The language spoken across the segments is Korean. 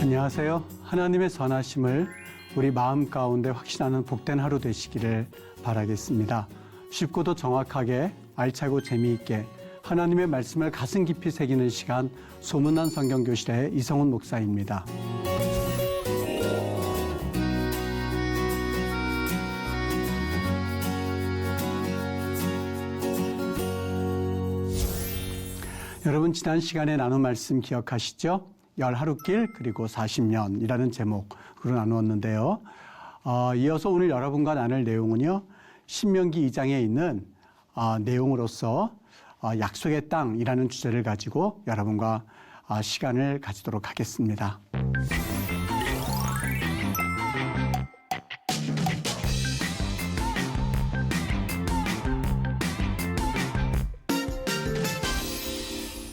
안녕하세요. 하나님의 선하심을 우리 마음 가운데 확신하는 복된 하루 되시기를 바라겠습니다. 쉽고도 정확하게 알차고 재미있게 하나님의 말씀을 가슴 깊이 새기는 시간, 소문난 성경교실의 이성훈 목사입니다. 여러분, 지난 시간에 나눈 말씀 기억하시죠? 열 하루길 그리고 40년이라는 제목으로 나누었는데요. 이어서 오늘 여러분과 나눌 내용은요, 신명기 2장에 있는 내용으로서 약속의 땅이라는 주제를 가지고 여러분과 시간을 가지도록 하겠습니다.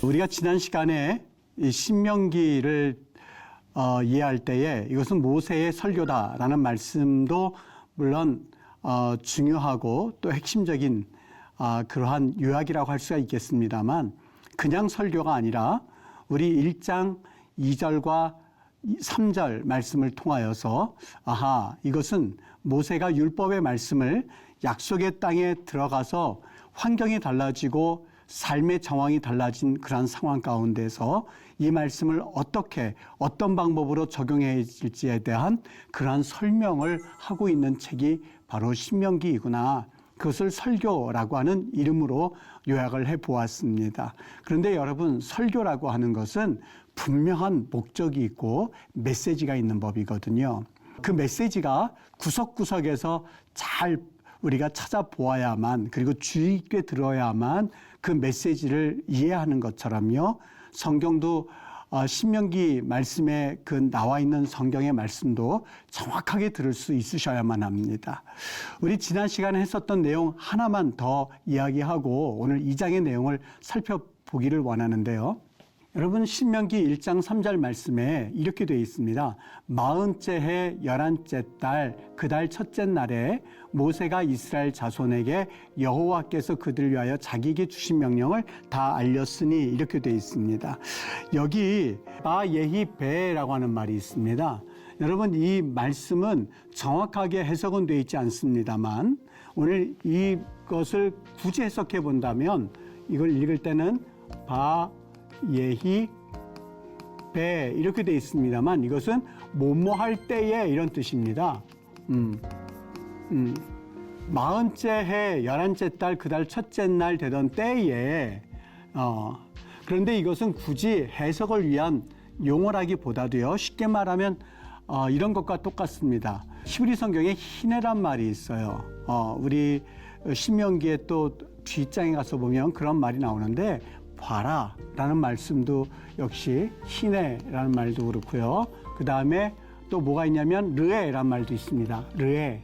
우리가 지난 시간에 이 신명기를 이해할 때에 이것은 모세의 설교다라는 말씀도 물론 중요하고 또 핵심적인 그러한 요약이라고 할 수가 있겠습니다만, 그냥 설교가 아니라 우리 1장 2절과 3절 말씀을 통하여서 이것은 모세가 율법의 말씀을 약속의 땅에 들어가서 환경이 달라지고 삶의 정황이 달라진 그러한 상황 가운데서 이 말씀을 어떤 방법으로 적용해질지에 대한 그러한 설명을 하고 있는 책이 바로 신명기이구나. 그것을 설교라고 하는 이름으로 요약을 해보았습니다. 그런데 여러분, 설교라고 하는 것은 분명한 목적이 있고 메시지가 있는 법이거든요. 그 메시지가 구석구석에서 잘 우리가 찾아보아야만, 그리고 주의 깊게 들어야만 그 메시지를 이해하는 것처럼요, 성경도 신명기 말씀에 그 나와 있는 성경의 말씀도 정확하게 들을 수 있으셔야만 합니다. 우리 지난 시간에 했었던 내용 하나만 더 이야기하고 오늘 2장의 내용을 살펴보기를 원하는데요. 여러분, 신명기 1장 3절 말씀에 이렇게 되어 있습니다. 40째 해 11째 달 그 달 첫째 날에 모세가 이스라엘 자손에게 여호와께서 그들을 위하여 자기에게 주신 명령을 다 알렸으니, 이렇게 되어 있습니다. 여기 바예히 베라고 하는 말이 있습니다. 여러분, 이 말씀은 정확하게 해석은 되어 있지 않습니다만 오늘 이것을 굳이 해석해 본다면 이걸 읽을 때는 예히 배 이렇게 되어 있습니다만 이것은 뭐뭐 할 때에 이런 뜻입니다. 40째 해 11째 달 그 달 첫째 날 되던 때에 그런데 이것은 굳이 해석을 위한 용어라기보다도요, 쉽게 말하면 이런 것과 똑같습니다. 히브리 성경에 희네란 말이 있어요. 우리 신명기에 또 뒷장에 가서 보면 그런 말이 나오는데, 봐라 라는 말씀도 역시 희네라는 말도 그렇고요. 그 다음에 또 뭐가 있냐면 르에라는 말도 있습니다. 르에,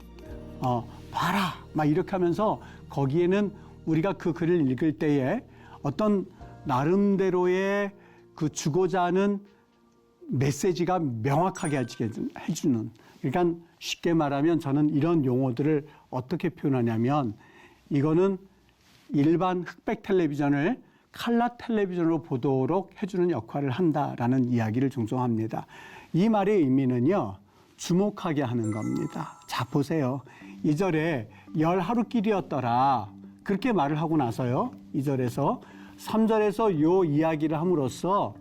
봐라 막 이렇게 하면서 거기에는 우리가 그 글을 읽을 때에 어떤 나름대로의 그 주고자 하는 메시지가 명확하게 해주는, 그러니까 쉽게 말하면 저는 이런 용어들을 어떻게 표현하냐면, 이거는 일반 흑백 텔레비전을 칼라 텔레비전으로 보도록 해주는 역할을 한다라는 이야기를 종종 합니다. 이 말의 의미는요, 주목하게 하는 겁니다. 자, 보세요. 2절에 열 하루길이었더라 그렇게 말을 하고 나서요, 2절에서 3절에서 요 이야기를 함으로써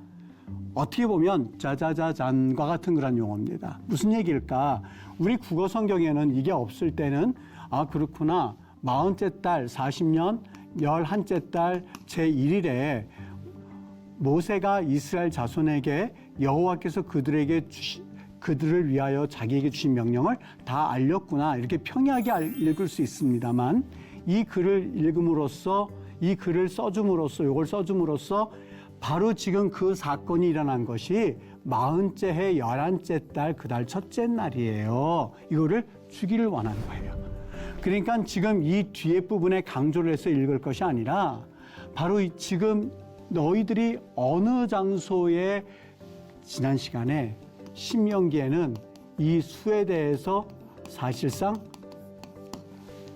어떻게 보면 짜자자잔과 같은 그런 용어입니다. 무슨 얘기일까? 우리 국어 성경에는 이게 없을 때는 그렇구나, 40째 달 40년 11째 달 제1일에 모세가 이스라엘 자손에게 여호와께서 그들을 위하여 자기에게 주신 명령을 다 알렸구나, 이렇게 평이하게 읽을 수 있습니다만, 이 글을 읽음으로써, 이 글을 써줌으로써, 이걸 써줌으로써 바로 지금 그 사건이 일어난 것이 40째 해 11째 달 그 달 첫째 날이에요. 이거를 주기를 원하는 거예요. 그러니까 지금 이 뒤에 부분에 강조를 해서 읽을 것이 아니라 바로 지금 너희들이 어느 장소에, 지난 시간에 신명기에는 이 수에 대해서 사실상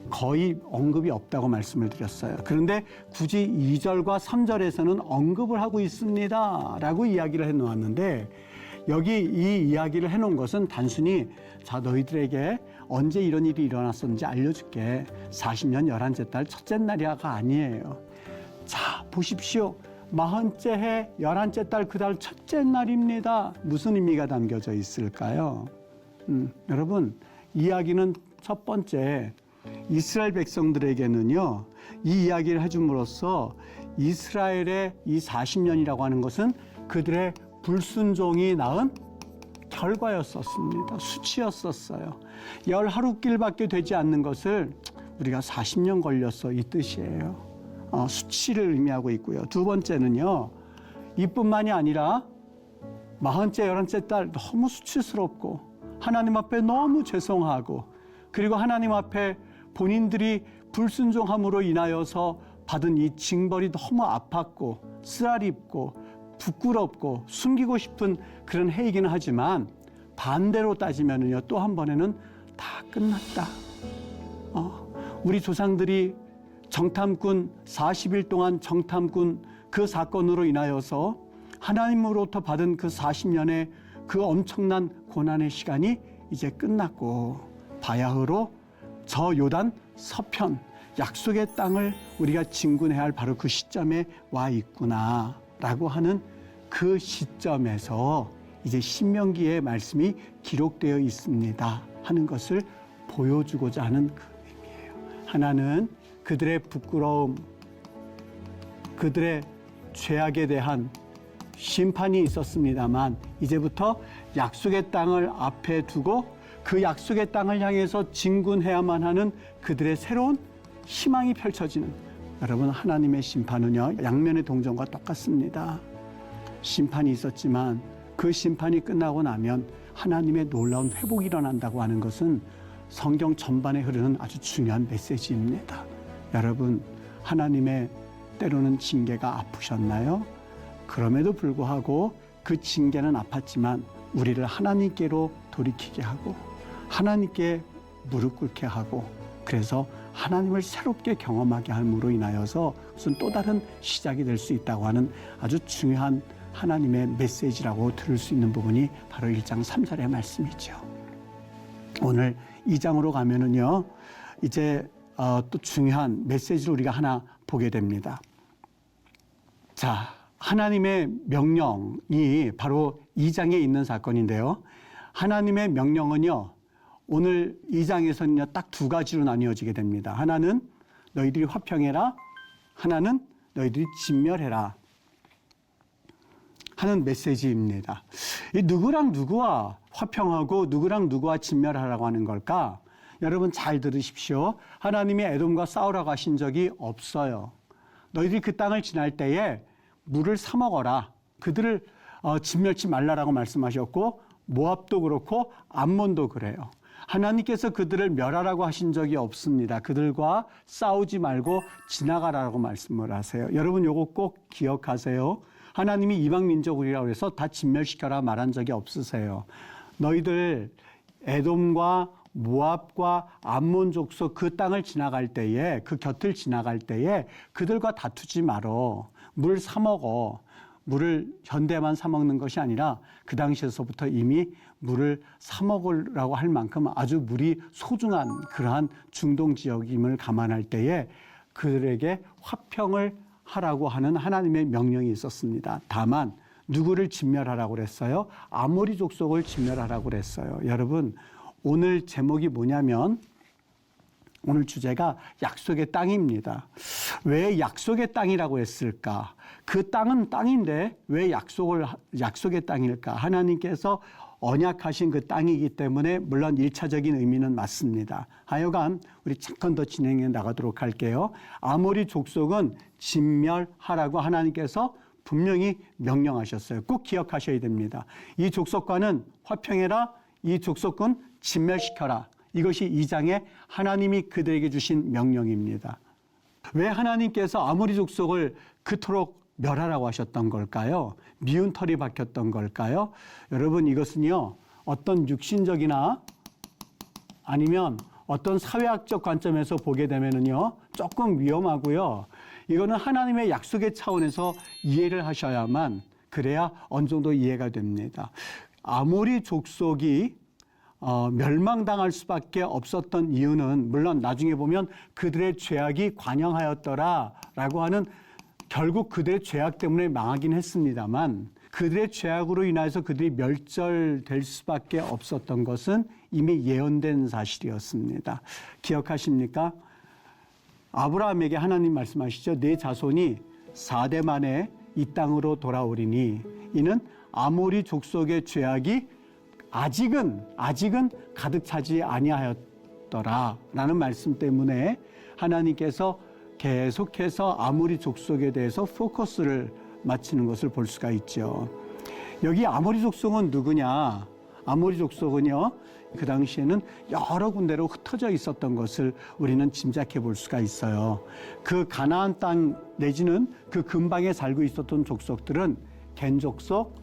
거의 언급이 없다고 말씀을 드렸어요. 그런데 굳이 2절과 3절에서는 언급을 하고 있습니다 라고 이야기를 해놓았는데, 여기 이 이야기를 해놓은 것은 단순히 자 너희들에게 언제 이런 일이 일어났었는지 알려줄게. 40년 11째 달 첫째 날이야가 아니에요. 자 보십시오. 40째 해 11째 달 그 달 첫째 날입니다. 무슨 의미가 담겨져 있을까요? 여러분 이야기는 첫 번째 이스라엘 백성들에게는요. 이 이야기를 해줌으로써 이스라엘의 이 40년이라고 하는 것은 그들의 불순종이 낳은 결과였었습니다. 수치였었어요. 11하루길밖에 되지 않는 것을 우리가 40년 걸렸어 이 뜻이에요. 수치를 의미하고 있고요. 두 번째는요. 이뿐만이 아니라 40째 11째 달 너무 수치스럽고 하나님 앞에 너무 죄송하고 그리고 하나님 앞에 본인들이 불순종함으로 인하여서 받은 이 징벌이 너무 아팠고 쓰라립고 부끄럽고 숨기고 싶은 그런 해이기는 하지만 반대로 따지면은요 또 한 번에는 다 끝났다. 우리 조상들이 정탐꾼 40일 동안 정탐꾼 그 사건으로 인하여서 하나님으로부터 받은 그 40년의 그 엄청난 고난의 시간이 이제 끝났고 바야흐로 저 요단 서편 약속의 땅을 우리가 진군해야 할 바로 그 시점에 와 있구나라고 하는 그 시점에서 이제 신명기의 말씀이 기록되어 있습니다 하는 것을 보여주고자 하는 그 의미예요. 하나는 그들의 부끄러움, 그들의 죄악에 대한 심판이 있었습니다만 이제부터 약속의 땅을 앞에 두고 그 약속의 땅을 향해서 진군해야만 하는 그들의 새로운 희망이 펼쳐지는 여러분 하나님의 심판은요 양면의 동전과 똑같습니다. 심판이 있었지만 그 심판이 끝나고 나면 하나님의 놀라운 회복이 일어난다고 하는 것은 성경 전반에 흐르는 아주 중요한 메시지입니다. 여러분 하나님의 때로는 징계가 아프셨나요? 그럼에도 불구하고 그 징계는 아팠지만 우리를 하나님께로 돌이키게 하고 하나님께 무릎 꿇게 하고 그래서 하나님을 새롭게 경험하게 함으로 인하여서 무슨 또 다른 시작이 될 수 있다고 하는 아주 중요한 하나님의 메시지라고 들을 수 있는 부분이 바로 1장 3절의 말씀이죠. 오늘 2장으로 가면은요 이제 또 중요한 메시지를 우리가 하나 보게 됩니다. 자, 하나님의 명령이 바로 2장에 있는 사건인데요. 하나님의 명령은요. 오늘 2장에서는요. 딱 두 가지로 나뉘어지게 됩니다. 하나는 너희들이 화평해라. 하나는 너희들이 진멸해라. 하는 메시지입니다. 이 누구랑 누구와 화평하고 누구랑 누구와 진멸하라고 하는 걸까? 여러분 잘 들으십시오. 하나님이 에돔과 싸우라고 하신 적이 없어요. 너희들이 그 땅을 지날 때에 물을 사 먹어라. 그들을 진멸치 말라라고 말씀하셨고 모압도 그렇고 암몬도 그래요. 하나님께서 그들을 멸하라고 하신 적이 없습니다. 그들과 싸우지 말고 지나가라고 말씀을 하세요. 여러분 요거 꼭 기억하세요. 하나님이 이방 민족이라고 해서 다 진멸시켜라 말한 적이 없으세요. 너희들 에돔과 모압과 암몬 족속 그 땅을 지나갈 때에 그 곁을 지나갈 때에 그들과 다투지 말어. 물 사 먹어. 물을 현대만 사 먹는 것이 아니라 그 당시에서부터 이미 물을 사 먹으라고 할 만큼 아주 물이 소중한 그러한 중동 지역임을 감안할 때에 그들에게 화평을 하라고 하는 하나님의 명령이 있었습니다. 다만 누구를 진멸하라고 그랬어요? 아모리 족속을 진멸하라고 그랬어요. 여러분 오늘 제목이 뭐냐면 오늘 주제가 약속의 땅입니다. 왜 약속의 땅이라고 했을까? 그 땅은 땅인데 왜 약속의 땅일까? 하나님께서 언약하신 그 땅이기 때문에 물론 1차적인 의미는 맞습니다. 하여간 우리 잠깐 더 진행해 나가도록 할게요. 아모리 족속은 진멸하라고 하나님께서 분명히 명령하셨어요. 꼭 기억하셔야 됩니다. 이 족속과는 화평해라. 이 족속은 진멸시켜라. 이것이 2장에 하나님이 그들에게 주신 명령입니다. 왜 하나님께서 아모리 족속을 그토록 멸하라고 하셨던 걸까요? 미운 털이 박혔던 걸까요? 여러분 이것은요 어떤 육신적이나 아니면 어떤 사회학적 관점에서 보게 되면은요 조금 위험하고요. 이거는 하나님의 약속의 차원에서 이해를 하셔야만 그래야 어느 정도 이해가 됩니다. 아모리 족속이 멸망당할 수밖에 없었던 이유는 물론 나중에 보면 그들의 죄악이 관영하였더라라고 하는 결국 그들의 죄악 때문에 망하긴 했습니다만 그들의 죄악으로 인해서 그들이 멸절될 수밖에 없었던 것은 이미 예언된 사실이었습니다. 기억하십니까? 아브라함에게 하나님 말씀하시죠. 내 자손이 4대 만에 이 땅으로 돌아오리니 이는 아모리 족속의 죄악이 아직은 가득 차지 아니하였더라라는 말씀 때문에 하나님께서 계속해서 아모리 족속에 대해서 포커스를 맞추는 것을 볼 수가 있죠. 여기 아모리 족속은 누구냐? 아모리 족속은요, 그 당시에는 여러 군데로 흩어져 있었던 것을 우리는 짐작해 볼 수가 있어요. 그 가나안 땅 내지는 그 근방에 살고 있었던 족속들은 겐 족속,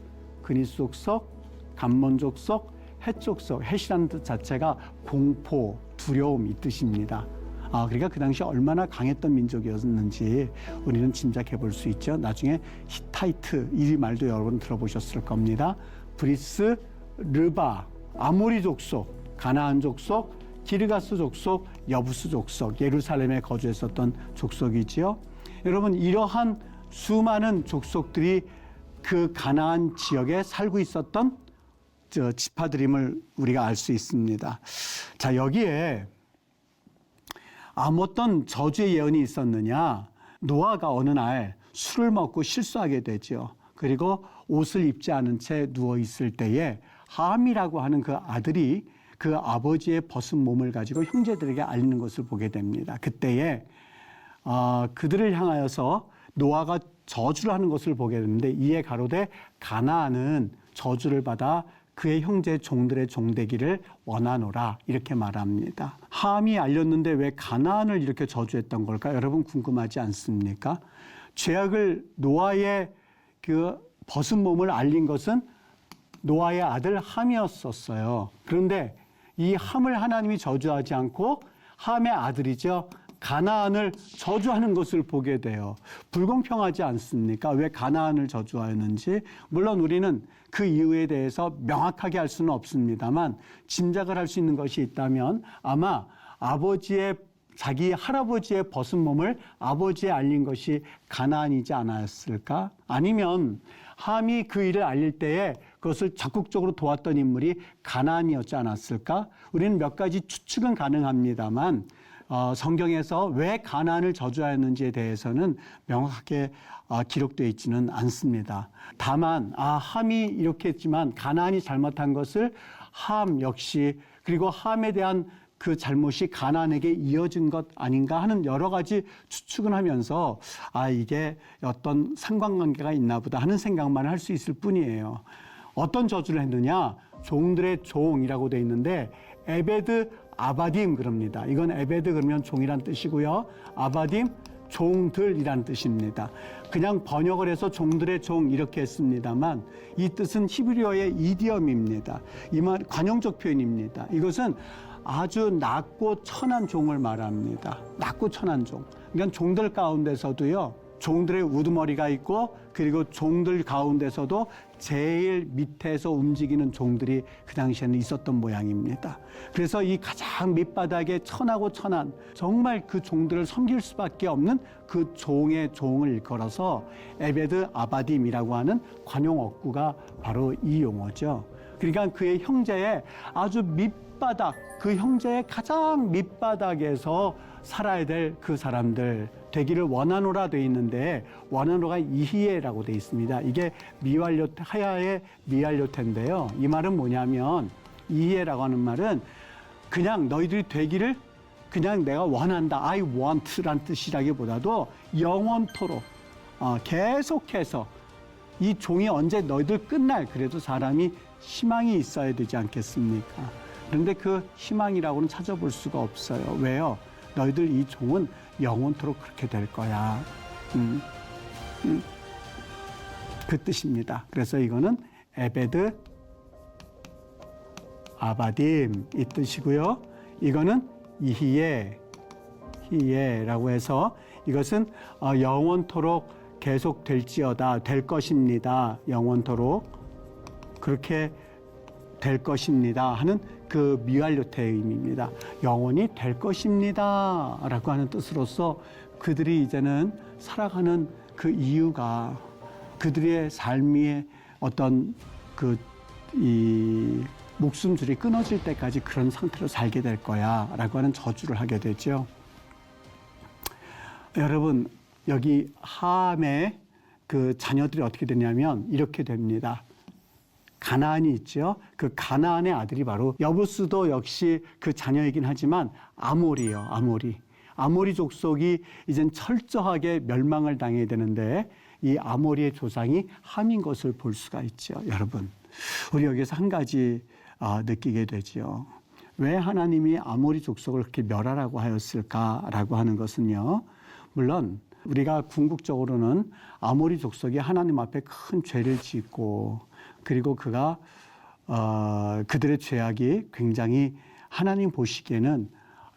그니스 족속, 감몬 족속, 헷 족속, 헷이라는 뜻 자체가 공포, 두려움 이 뜻입니다. 그러니까 그 당시 얼마나 강했던 민족이었는지 우리는 짐작해 볼 수 있죠. 나중에 히타이트 이 말도 여러분 들어보셨을 겁니다. 브리스, 르바, 아모리 족속, 가나안 족속, 기르가스 족속, 여부스 족속, 예루살렘에 거주했었던 족속이지요. 여러분 이러한 수많은 족속들이 그 가나안 지역에 살고 있었던 지파들임을 우리가 알 수 있습니다. 자, 여기에 어떤 저주의 예언이 있었느냐? 노아가 어느 날 술을 먹고 실수하게 되죠. 그리고 옷을 입지 않은 채 누워 있을 때에 함이라고 하는 그 아들이 그 아버지의 벗은 몸을 가지고 형제들에게 알리는 것을 보게 됩니다. 그때에 그들을 향하여서 노아가 저주를 하는 것을 보게 되는데 이에 가로되 가나안은 저주를 받아 그의 형제 종들의 종되기를 원하노라 이렇게 말합니다. 함이 알렸는데 왜 가나안을 이렇게 저주했던 걸까? 여러분 궁금하지 않습니까? 죄악을 노아의 그 벗은 몸을 알린 것은 노아의 아들 함이었었어요. 그런데 이 함을 하나님이 저주하지 않고 함의 아들이죠. 가나안을 저주하는 것을 보게 돼요. 불공평하지 않습니까? 왜 가나안을 저주하였는지. 물론 우리는 그 이유에 대해서 명확하게 할 수는 없습니다만 짐작을 할 수 있는 것이 있다면 아마 자기 할아버지의 벗은 몸을 아버지에 알린 것이 가나안이지 않았을까? 아니면 함이 그 일을 알릴 때에 그것을 적극적으로 도왔던 인물이 가나안이었지 않았을까? 우리는 몇 가지 추측은 가능합니다만 성경에서 왜 가나안을 저주하였는지에 대해서는 명확하게 기록되어 있지는 않습니다. 다만 함이 이렇게 했지만 가나안이 잘못한 것을 함 역시 그리고 함에 대한 그 잘못이 가나안에게 이어진 것 아닌가 하는 여러 가지 추측을 하면서 이게 어떤 상관관계가 있나 보다 하는 생각만 할 수 있을 뿐이에요. 어떤 저주를 했느냐? 종들의 종이라고 되어 있는데 에베드 아바딤 그럽니다. 이건 에베드 그러면 종이란 뜻이고요. 아바딤 종들이란 뜻입니다. 그냥 번역을 해서 종들의 종 이렇게 했습니다만 이 뜻은 히브리어의 이디엄입니다. 이 말 관용적 표현입니다. 이것은 아주 낮고 천한 종을 말합니다. 낮고 천한 종. 그러니까 종들 가운데서도요. 종들의 우두머리가 있고 그리고 종들 가운데서도 제일 밑에서 움직이는 종들이 그 당시에는 있었던 모양입니다. 그래서 이 가장 밑바닥에 천하고 천한 정말 그 종들을 섬길 수밖에 없는 그 종의 종을 일컬어서 에베드 아바딤이라고 하는 관용 어구가 바로 이 용어죠. 그러니까 그의 형제의 아주 밑바닥, 그 형제의 가장 밑바닥에서 살아야 될 그 사람들 되기를 원하노라 돼 있는데 원하노가 이히예라고 돼 있습니다. 이게 미완료 하야의 미완료태인데요. 이 말은 뭐냐면 이히예라고 하는 말은 그냥 너희들이 되기를 그냥 내가 원한다, I want란 뜻이라기보다도 영원토록 계속해서 이 종이 언제 너희들 끝날 그래도 사람이 희망이 있어야 되지 않겠습니까? 그런데 그 희망이라고는 찾아볼 수가 없어요. 왜요? 너희들 이 종은 영원토록 그렇게 될 거야. 그 뜻입니다. 그래서 이거는 에베드 아바딤 이 뜻이고요. 이거는 히예라고 해서 이것은 영원토록 계속 될지어다, 될 것입니다. 영원토록 그렇게 될 것입니다 하는 그 미완료태의 의미입니다. 영원히 될 것입니다 라고 하는 뜻으로서 그들이 이제는 살아가는 그 이유가 그들의 삶의 어떤 이 목숨줄이 끊어질 때까지 그런 상태로 살게 될 거야 라고 하는 저주를 하게 되죠. 여러분, 여기 함의 그 자녀들이 어떻게 되냐면 이렇게 됩니다. 가나안이 있죠. 그 가나안의 아들이 바로 여부스도 역시 그 자녀이긴 하지만 아모리예요. 아모리 족속이 이젠 철저하게 멸망을 당해야 되는데 이 아모리의 조상이 함인 것을 볼 수가 있죠. 여러분, 우리 여기서 한 가지 느끼게 되죠. 왜 하나님이 아모리 족속을 그렇게 멸하라고 하였을까라고 하는 것은요. 물론 우리가 궁극적으로는 아모리 족속이 하나님 앞에 큰 죄를 짓고 그리고 그들의 죄악이 굉장히 하나님 보시기에는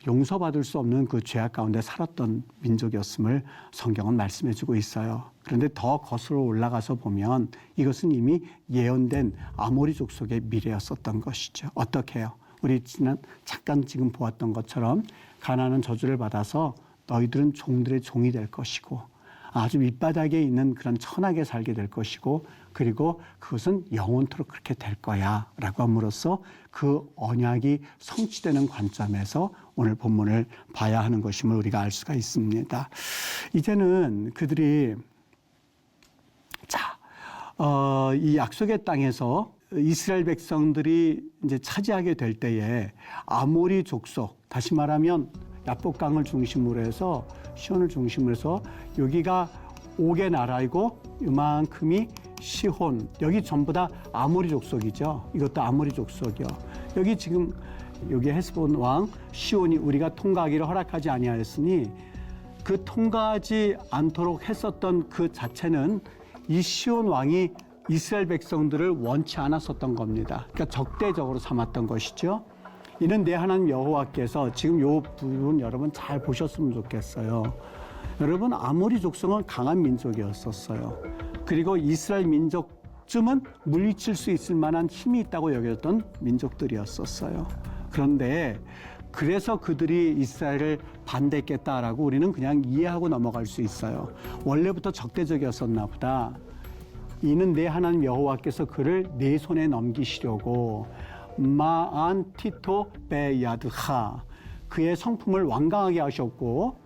용서받을 수 없는 그 죄악 가운데 살았던 민족이었음을 성경은 말씀해주고 있어요. 그런데 더 거슬러 올라가서 보면 이것은 이미 예언된 아모리 족속의 미래였었던 것이죠. 어떻게 해요? 우리 잠깐 지금 보았던 것처럼 가나안은 저주를 받아서 너희들은 종들의 종이 될 것이고 아주 밑바닥에 있는 그런 천하게 살게 될 것이고 그리고 그것은 영원토록 그렇게 될 거야 라고 함으로써 그 언약이 성취되는 관점에서 오늘 본문을 봐야 하는 것임을 우리가 알 수가 있습니다. 이제는 그들이 이 약속의 땅에서 이스라엘 백성들이 이제 차지하게 될 때에 아모리 족속, 다시 말하면 야복강을 중심으로 해서 시온을 중심으로 해서 여기가 5개 나라이고 이만큼이 시혼, 여기 전부 다 아모리 족속이죠. 이것도 아모리 족속이요. 여기 지금 여기 헤스본 왕 시온이 우리가 통과하기를 허락하지 아니하였으니 그 통과하지 않도록 했었던 그 자체는 이 시온 왕이 이스라엘 백성들을 원치 않았었던 겁니다. 그러니까 적대적으로 삼았던 것이죠. 이는 내 하나님 여호와께서 지금 이 부분 여러분 잘 보셨으면 좋겠어요. 여러분, 아모리 족속은 강한 민족이었었어요. 그리고 이스라엘 민족쯤은 물리칠 수 있을 만한 힘이 있다고 여겼던 민족들이었었어요. 그런데 그래서 그들이 이스라엘을 반대했겠다라고 우리는 그냥 이해하고 넘어갈 수 있어요. 원래부터 적대적이었었나 보다. 이는 내 하나님 여호와께서 그를 내 손에 넘기시려고 마안 티토 베야드하, 그의 성품을 완강하게 하셨고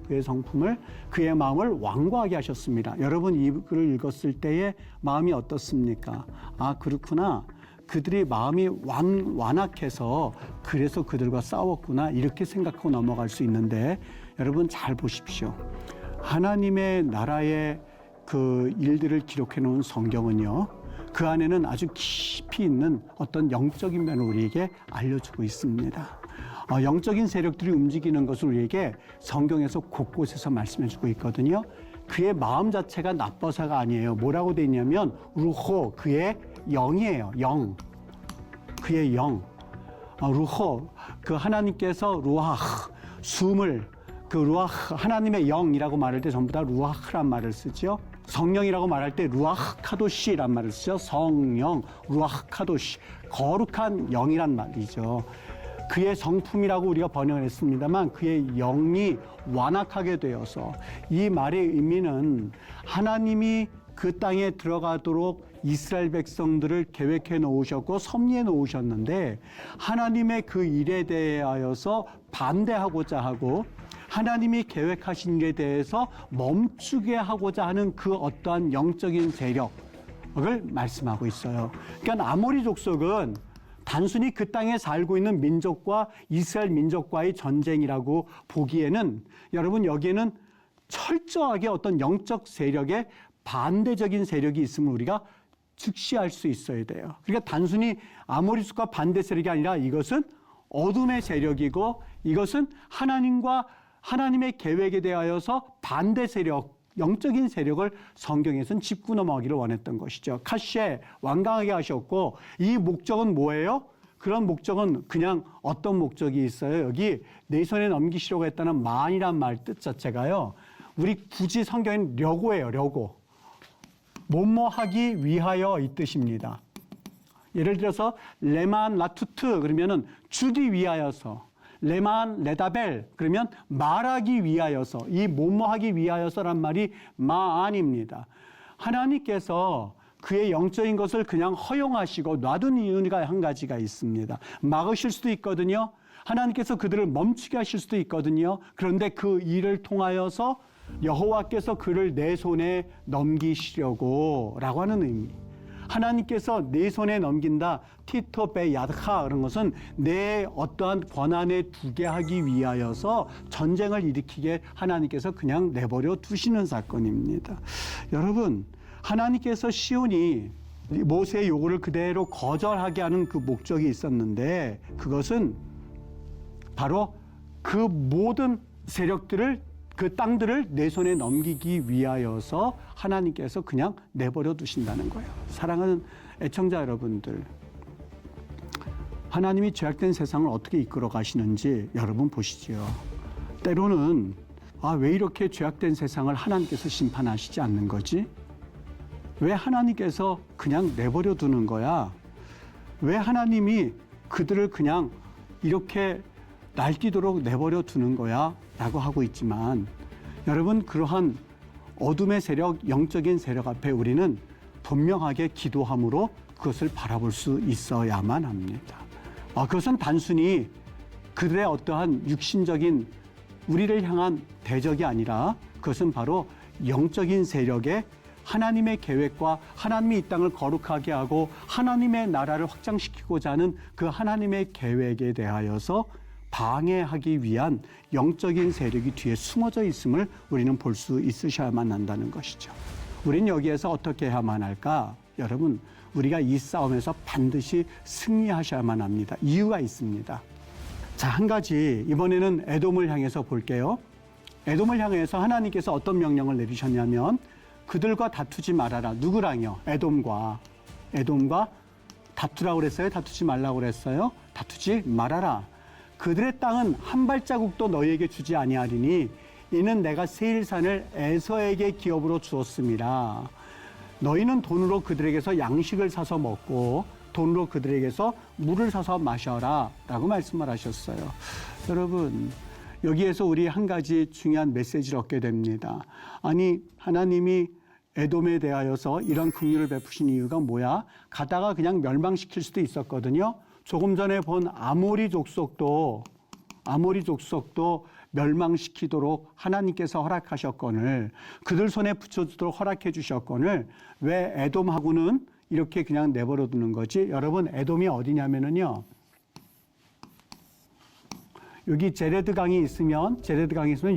그의 마음을 완고하게 하셨습니다. 여러분, 이 글을 읽었을 때의 마음이 어떻습니까? 아, 그렇구나. 그들이 마음이 완악해서 그래서 그들과 싸웠구나, 이렇게 생각하고 넘어갈 수 있는데, 여러분 잘 보십시오. 하나님의 나라의 그 일들을 기록해 놓은 성경은요, 그 안에는 아주 깊이 있는 어떤 영적인 면을 우리에게 알려주고 있습니다. 영적인 세력들이 움직이는 것을 우리에게 성경에서 곳곳에서 말씀해주고 있거든요. 그의 마음 자체가 나빠서가 아니에요. 뭐라고 돼 있냐면 루호, 그의 영이에요. 영, 그의 영. 루호, 그 하나님께서 루아흐, 숨을, 그 루아흐, 하나님의 영이라고 말할 때 전부 다 루아흐란 말을 쓰죠. 성령이라고 말할 때 루아흐 카도시란 말을 쓰죠. 성령, 루아흐 카도시, 거룩한 영이란 말이죠. 그의 성품이라고 우리가 번역을 했습니다만 그의 영이 완악하게 되어서, 이 말의 의미는 하나님이 그 땅에 들어가도록 이스라엘 백성들을 계획해 놓으셨고 섭리해 놓으셨는데, 하나님의 그 일에 대하여서 반대하고자 하고 하나님이 계획하신 일에 대해서 멈추게 하고자 하는 그 어떠한 영적인 세력을 말씀하고 있어요. 그러니까 아모리 족속은 단순히 그 땅에 살고 있는 민족과 이스라엘 민족과의 전쟁이라고 보기에는, 여러분, 여기에는 철저하게 어떤 영적 세력의 반대적인 세력이 있음을 우리가 즉시할 수 있어야 돼요. 그러니까 단순히 아모리 족속과 반대 세력이 아니라 이것은 어둠의 세력이고 이것은 하나님의 계획에 대하여서 반대 세력, 영적인 세력을 성경에서는 짚고 넘어가기를 원했던 것이죠. 카시에 완강하게 하셨고, 이 목적은 뭐예요? 그런 목적은 그냥 어떤 목적이 있어요? 여기 내 손에 넘기시려고 했다는 만이란 말 뜻 자체가요, 우리 굳이 성경엔 려고예요. 려고. 뭐뭐 하기 위하여 이 뜻입니다. 예를 들어서 레만 라투트 그러면은 주기 위하여서, 레만 레다벨 그러면 말하기 위하여서, 이 뭐뭐하기 위하여서란 말이 마안입니다. 하나님께서 그의 영적인 것을 그냥 허용하시고 놔둔 이유가 한 가지가 있습니다. 막으실 수도 있거든요. 하나님께서 그들을 멈추게 하실 수도 있거든요. 그런데 그 일을 통하여서 여호와께서 그를 내 손에 넘기시려고 라고 하는 의미. 하나님께서 내 손에 넘긴다, 티토 베 야드카 그런 것은 내 어떠한 권한에 두게 하기 위하여서 전쟁을 일으키게 하나님께서 그냥 내버려 두시는 사건입니다. 여러분, 하나님께서 시온이 모세의 요구를 그대로 거절하게 하는 그 목적이 있었는데, 그것은 바로 그 모든 세력들을, 그 땅들을 내 손에 넘기기 위하여서 하나님께서 그냥 내버려 두신다는 거예요. 사랑하는 애청자 여러분들, 하나님이 죄악된 세상을 어떻게 이끌어 가시는지 여러분 보시지요. 때로는 왜 이렇게 죄악된 세상을 하나님께서 심판하시지 않는 거지? 왜 하나님께서 그냥 내버려 두는 거야? 왜 하나님이 그들을 그냥 이렇게 날뛰도록 내버려 두는 거야? 라고 하고 있지만, 여러분, 그러한 어둠의 세력, 영적인 세력 앞에 우리는 분명하게 기도함으로 그것을 바라볼 수 있어야만 합니다. 그것은 단순히 그들의 어떠한 육신적인 우리를 향한 대적이 아니라, 그것은 바로 영적인 세력의 하나님의 계획과 하나님이 이 땅을 거룩하게 하고 하나님의 나라를 확장시키고자 하는 그 하나님의 계획에 대하여서 방해하기 위한 영적인 세력이 뒤에 숨어져 있음을 우리는 볼 수 있으셔야만 한다는 것이죠. 우리는 여기에서 어떻게 해야만 할까? 여러분, 우리가 이 싸움에서 반드시 승리하셔야만 합니다. 이유가 있습니다. 자, 한 가지 이번에는 에돔을 향해서 볼게요. 에돔을 향해서 하나님께서 어떤 명령을 내리셨냐면, 그들과 다투지 말아라. 누구랑요? 에돔과 다투라고 그랬어요? 다투지 말라고 그랬어요? 다투지 말아라. 그들의 땅은 한 발자국도 너희에게 주지 아니하리니 이는 내가 세일산을 에서에게 기업으로 주었습니다. 너희는 돈으로 그들에게서 양식을 사서 먹고 돈으로 그들에게서 물을 사서 마셔라 라고 말씀을 하셨어요. 여러분, 여기에서 우리 한 가지 중요한 메시지를 얻게 됩니다. 아니, 하나님이 에돔에 대하여서 이런 긍휼을 베푸신 이유가 뭐야? 가다가 그냥 멸망시킬 수도 있었거든요. 조금 전에 본 아모리 족속도 멸망시키도록 하나님께서 허락하셨거늘, 그들 손에 붙여주도록 허락해 주셨거늘, 왜 에돔하고는 이렇게 그냥 내버려 두는 거지? 여러분, 에돔이 어디냐면은요, 여기 제레드 강이 있으면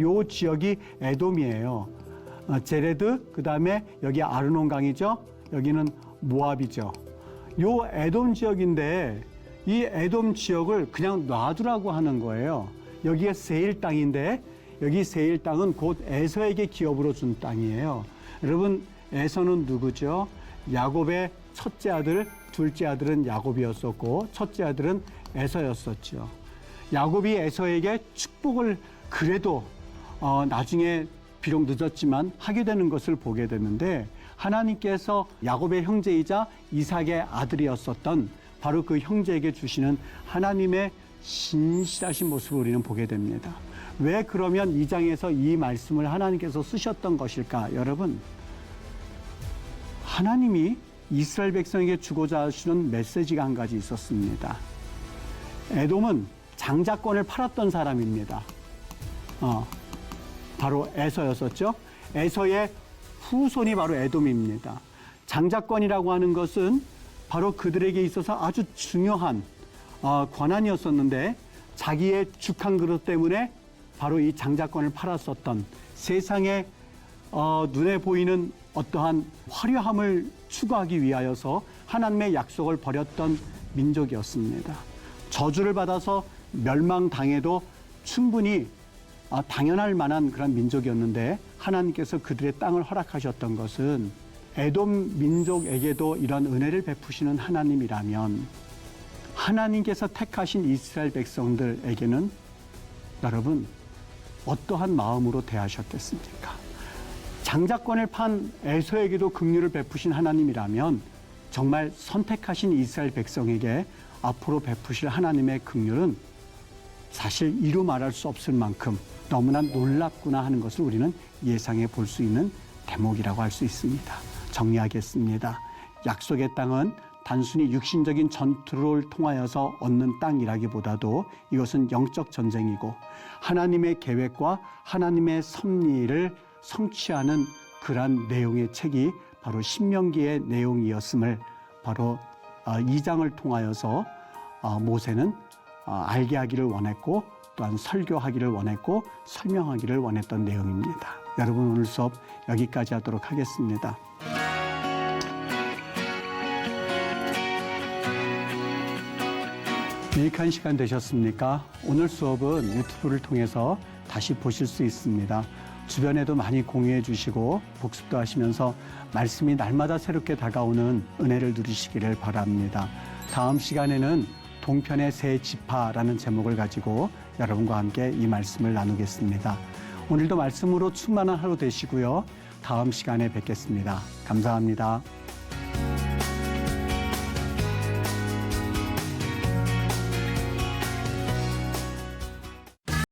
요 지역이 에돔이에요. 제레드, 그 다음에 여기 아르논 강이죠. 여기는 모압이죠. 요 에돔 지역인데 이 에돔 지역을 그냥 놔두라고 하는 거예요. 여기가 세일 땅인데 여기 세일 땅은 곧 에서에게 기업으로 준 땅이에요. 여러분, 에서는 누구죠? 야곱의 첫째 아들, 둘째 아들은 야곱이었었고 첫째 아들은 에서였었죠. 야곱이 에서에게 축복을 그래도 나중에 비록 늦었지만 하게 되는 것을 보게 되는데, 하나님께서 야곱의 형제이자 이삭의 아들이었었던 바로 그 형제에게 주시는 하나님의 신실하신 모습을 우리는 보게 됩니다. 왜 그러면 이 장에서 이 말씀을 하나님께서 쓰셨던 것일까? 여러분, 하나님이 이스라엘 백성에게 주고자 하시는 메시지가 한 가지 있었습니다. 에돔은 장자권을 팔았던 사람입니다. 바로 에서였었죠. 에서의 후손이 바로 에돔입니다. 장자권이라고 하는 것은 바로 그들에게 있어서 아주 중요한 권한이었었는데, 자기의 죽한 그릇 때문에 바로 이 장자권을 팔았었던, 세상에 눈에 보이는 어떠한 화려함을 추구하기 위하여서 하나님의 약속을 버렸던 민족이었습니다. 저주를 받아서 멸망당해도 충분히 당연할 만한 그런 민족이었는데, 하나님께서 그들의 땅을 허락하셨던 것은 에돔 민족에게도 이런 은혜를 베푸시는 하나님이라면, 하나님께서 택하신 이스라엘 백성들에게는 여러분 어떠한 마음으로 대하셨겠습니까? 장자권을 판 에서에게도 긍휼을 베푸신 하나님이라면 정말 선택하신 이스라엘 백성에게 앞으로 베푸실 하나님의 긍휼은 사실 이루 말할 수 없을 만큼 너무나 놀랍구나 하는 것을 우리는 예상해 볼 수 있는 대목이라고 할 수 있습니다. 정리하겠습니다. 약속의 땅은 단순히 육신적인 전투를 통하여서 얻는 땅이라기보다도 이것은 영적 전쟁이고 하나님의 계획과 하나님의 섭리를 성취하는 그러한 내용의 책이 바로 신명기의 내용이었음을 바로 2장을 통하여서 모세는 알게 하기를 원했고 또한 설교하기를 원했고 설명하기를 원했던 내용입니다. 여러분 오늘 수업 여기까지 하도록 하겠습니다. 유익한 시간 되셨습니까? 오늘 수업은 유튜브를 통해서 다시 보실 수 있습니다. 주변에도 많이 공유해 주시고 복습도 하시면서 말씀이 날마다 새롭게 다가오는 은혜를 누리시기를 바랍니다. 다음 시간에는 동편의 새 지파라는 제목을 가지고 여러분과 함께 이 말씀을 나누겠습니다. 오늘도 말씀으로 충만한 하루 되시고요. 다음 시간에 뵙겠습니다. 감사합니다.